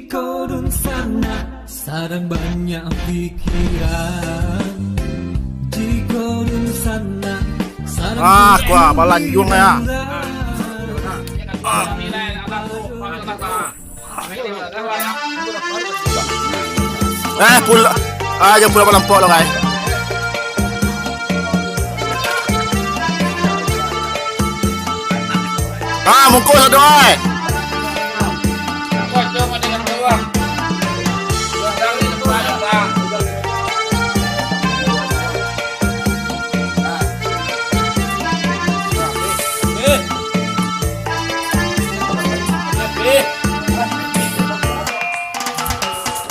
korun sana sarang banyak pikiran. Di korun sana sarang gua balanjung ya. Pula jangan pula melampau lah guys. Mungkus ada oi.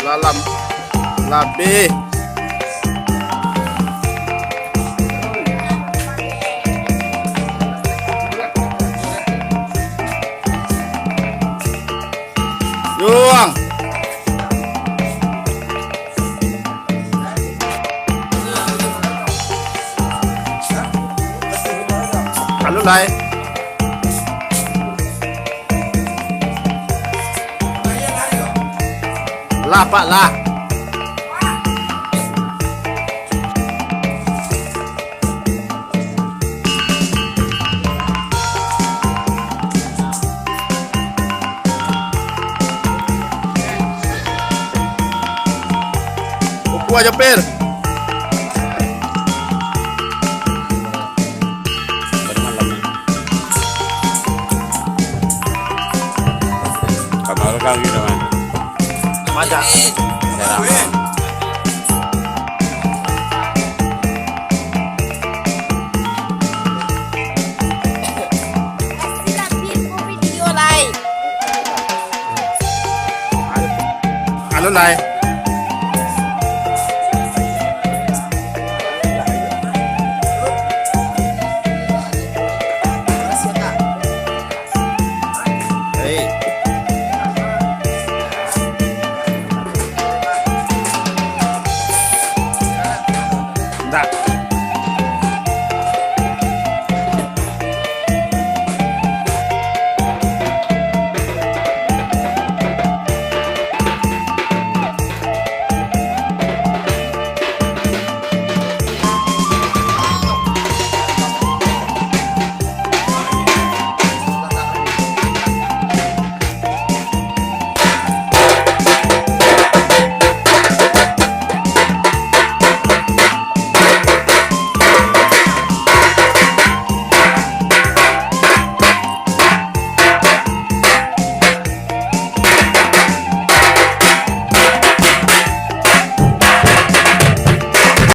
Lalam labe Juang Halo lai lah pak lah buku aja per kamar kali teman Maja. Halo lai. That